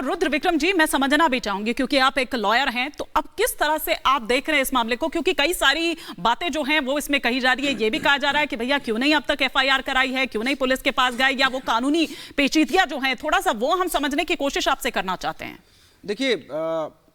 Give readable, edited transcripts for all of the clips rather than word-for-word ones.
रुद्र विक्रम जी, मैं समझना भी चाहूंगी क्योंकि आप एक लॉयर हैं, तो अब किस तरह से आप देख रहे हैं इस मामले को, क्योंकि कई सारी बातें जो हैं वो इसमें कही जा रही है। ये भी कहा जा रहा है कि भैया क्यों नहीं अब तक एफआईआर कराई है, क्यों नहीं पुलिस के पास गए, या वो कानूनी पेचीदगियां जो हैं थोड़ा सा वो हम समझने की कोशिश आपसे करना चाहते हैं। देखिए,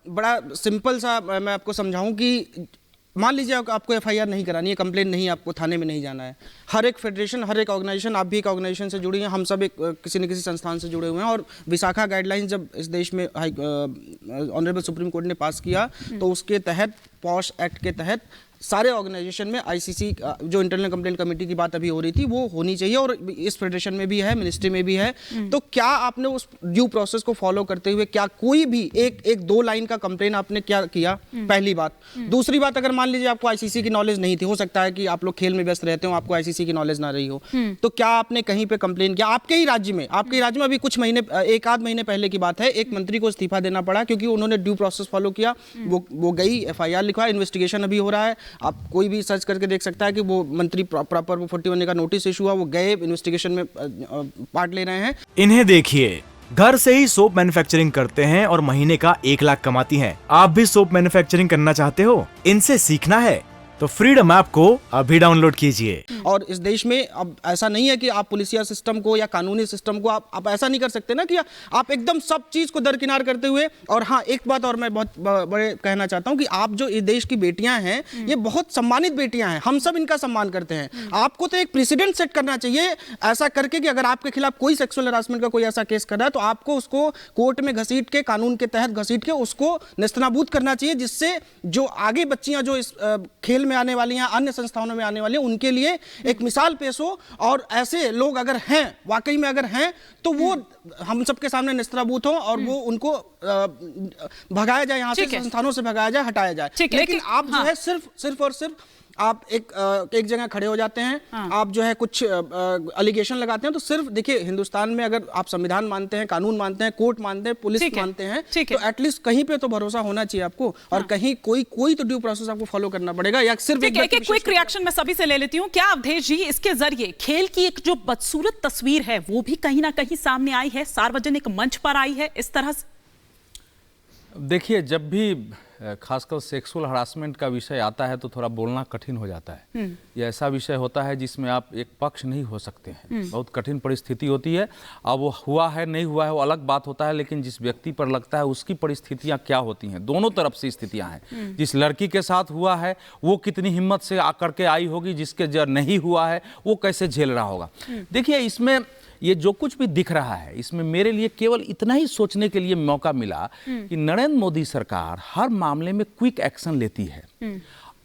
बड़ा सिंपल सा मैं आपको समझाऊं कि मान लीजिए आपको एफआईआर नहीं करानी है, कंप्लेंट नहीं, आपको थाने में नहीं जाना है। हर एक फेडरेशन, हर एक ऑर्गेनाइजेशन, आप भी एक ऑर्गेनाइजेशन से जुड़ी हैं, हम सब एक किसी न किसी संस्थान से जुड़े हुए हैं। और विशाखा गाइडलाइंस जब इस देश में ऑनरेबल सुप्रीम कोर्ट ने पास किया, तो उसके तहत पॉश एक्ट के तहत सारे ऑर्गेनाइजेशन में आईसीसी जो इंटरनल कंप्लेंट कमेटी की बात अभी हो रही थी वो होनी चाहिए, और इस फेडरेशन में भी है, मिनिस्ट्री में भी है। तो क्या आपने उस ड्यू प्रोसेस को फॉलो करते हुए क्या कोई भी एक दो लाइन का कंप्लेंट आपने क्या किया? पहली बात। दूसरी बात, अगर मान लीजिए आपको आईसीसी की नॉलेज नहीं थी, हो सकता है कि आप लोग खेल में व्यस्त रहते हो, आपको आईसीसी की नॉलेज ना रही हो, तो क्या आपने कहीं पे कंप्लेंट किया? आपके ही राज्य में अभी कुछ महीने, एक आध महीने पहले की बात है, एक मंत्री को इस्तीफा देना पड़ा क्योंकि उन्होंने ड्यू प्रोसेस फॉलो किया। वो गई, एफआईआर लिखवा, इन्वेस्टिगेशन अभी हो रहा है, आप कोई भी सर्च करके देख सकता है कि वो मंत्री प्रॉपर वो 41 का नोटिस इशू हुआ, वो गए इन्वेस्टिगेशन में पार्ट ले रहे हैं। इन्हें देखिए, घर से ही सोप मैन्युफैक्चरिंग करते हैं और महीने का 1 लाख कमाती हैं। आप भी सोप मैन्युफैक्चरिंग करना चाहते हो? इनसे सीखना है तो फ्रीडम ऐप को अभी डाउनलोड कीजिए। और इस देश में अब ऐसा नहीं है कि आप पुलिसिया सिस्टम को या कानूनी सिस्टम को आप ऐसा नहीं कर सकते ना कि आप एकदम सब चीज को दरकिनार करते हुए। और हाँ, एक बात और मैं बहुत बड़े कहना चाहता हूं कि आप जो इस देश की बेटियां हैं, ये बहुत सम्मानित बेटियां हैं, हम सब इनका सम्मान करते हैं। आपको तो एक प्रेसिडेंट सेट करना चाहिए ऐसा करके कि अगर आपके खिलाफ कोई सेक्सुअल हरासमेंट का कोई ऐसा केस कर रहा है तो आपको उसको कोर्ट में घसीट के, कानून के तहत घसीट के उसको नेस्तनाबूद करना चाहिए, जिससे जो आगे बच्चियां जो इस खेल में आने वाली हैं, अन्य संस्थानों में आने वाली हैं, उनके लिए एक मिसाल पेश हो। और ऐसे लोग अगर हैं, वाकई में अगर हैं, तो वो हम सबके सामने नेस्तनाबूद हो और वो उनको भगाया जाए, यहाँ से संस्थानों से भगाया जाए, हटाया जाए। लेकिन आप जो है सिर्फ और सिर्फ आप एक जगह खड़े हो जाते हैं, आप जो है कुछ एलिगेशन लगाते हैं। तो सिर्फ देखिए, हिंदुस्तान में अगर आप संविधान मानते हैं, कानून मानते हैं, कोर्ट मानते हैं, पुलिस मानते हैं, तो एटलीस्ट कहीं पे तो भरोसा होना चाहिए आपको। और कहीं कोई तो ड्यू प्रोसेस आपको फॉलो करना पड़ेगा, या सिर्फ एक क्विक रिएक्शन मैं सभी से ले लेती हूं। क्या अवधेश जी, इसके जरिए खेल की एक जो बदसूरत तस्वीर है वो भी कहीं ना कहीं सामने आई है, सार्वजनिक मंच पर आई है इस तरह से? देखिए, जब भी खासकर सेक्सुअल हरासमेंट का विषय आता है तो थोड़ा बोलना कठिन हो जाता है। ये ऐसा विषय होता है जिसमें आप एक पक्ष नहीं हो सकते हैं, बहुत कठिन परिस्थिति होती है। अब वो हुआ है नहीं हुआ है वो अलग बात होता है, लेकिन जिस व्यक्ति पर लगता है उसकी परिस्थितियां क्या होती हैं, दोनों तरफ से स्थितियां हैं। जिस लड़की के साथ हुआ है वो कितनी हिम्मत से आकर के आई होगी, जिसके जो नहीं हुआ है वो कैसे झेल रहा होगा। देखिए, इसमें ये जो कुछ भी दिख रहा है, इसमें मेरे लिए केवल इतना ही सोचने के लिए मौका मिला कि नरेंद्र मोदी सरकार हर मामले में क्विक एक्शन लेती है।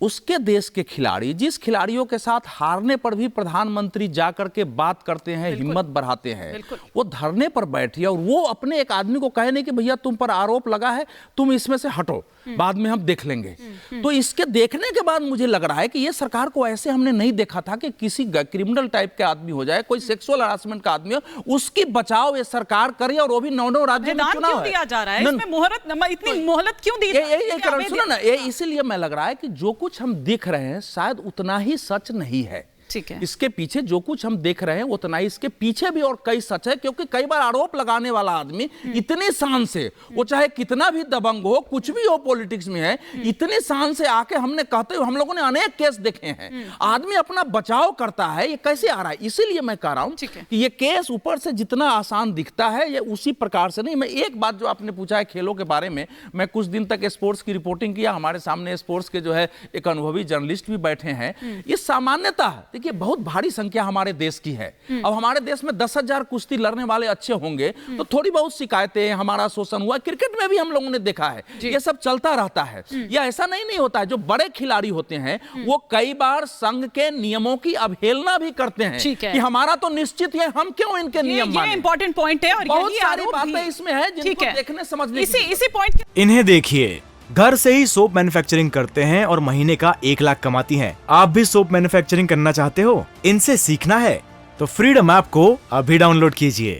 उसके देश के खिलाड़ी, जिस खिलाड़ियों के साथ हारने पर भी प्रधानमंत्री जाकर के बात करते हैं, हिम्मत बढ़ाते हैं, वो धरने पर बैठी और वो अपने एक आदमी को कहे नहीं कि भैया तुम पर आरोप लगा है, तुम इसमें से हटो, बाद में हम देख लेंगे। तो इसके देखने के बाद मुझे लग रहा है कि ये सरकार को ऐसे हमने नहीं देखा था कि किसी क्रिमिनल टाइप के आदमी हो जाए, कोई सेक्सुअल हरासमेंट का आदमी हो, उसकी बचाव ये सरकार करे, और वो भी 9 राज्यों में चुनाव है। दिया जा रहा है इसमें इतनी मोहलत क्यों दी? सुनो ना, ये इसीलिए मैं लग रहा है कि जो कुछ हम देख रहे हैं शायद उतना ही सच नहीं है। इसके पीछे जो कुछ हम देख रहे हैं उतना ही इसके पीछे भी और कई सच है, क्योंकि कई बार आरोप लगाने वाला आदमी इतनी शान से, वो चाहे कितना भी दबंग हो, कुछ भी हो पॉलिटिक्स में है, इतनी शान से आके हमने कहते हुए हम लोगों ने अनेक केस देखे हैं, आदमी अपना बचाव करता है। ये कैसे आ रहा है? इसीलिए मैं कह रहा हूं कि ये केस ऊपर से जितना आसान दिखता है ये उसी प्रकार से नहीं। मैं एक बात जो आपने पूछा है खेलों के बारे में, मैं कुछ दिन तक स्पोर्ट्स की रिपोर्टिंग किया, हमारे सामने स्पोर्ट्स के जो है एक अनुभवी जर्नलिस्ट भी बैठे हैं। ये सामान्यता ये बहुत भारी संख्या हमारे देश की है। अब हमारे देश में 10,000 कुश्ती लड़ने वाले अच्छे होंगे तो थोड़ी बहुत शिकायतें, हमारा शोषण हुआ, क्रिकेट में भी हम लोगों ने देखा है, ये सब चलता रहता है। यह ऐसा नहीं होता है। जो बड़े खिलाड़ी होते हैं वो कई बार संघ के नियमों की अवहेलना भी करते हैं कि हमारा तो निश्चित है, हम क्यों इनके नियम मानें। ये इंपॉर्टेंट पॉइंट है और बहुत सारी बातें इसमें है जिनको देखने समझने इसी पॉइंट। इन्हें देखिए, घर से ही सोप मैन्युफैक्चरिंग करते हैं और महीने का 1 लाख कमाती हैं। आप भी सोप मैन्युफैक्चरिंग करना चाहते हो? इनसे सीखना है तो फ्रीडम ऐप को अभी डाउनलोड कीजिए।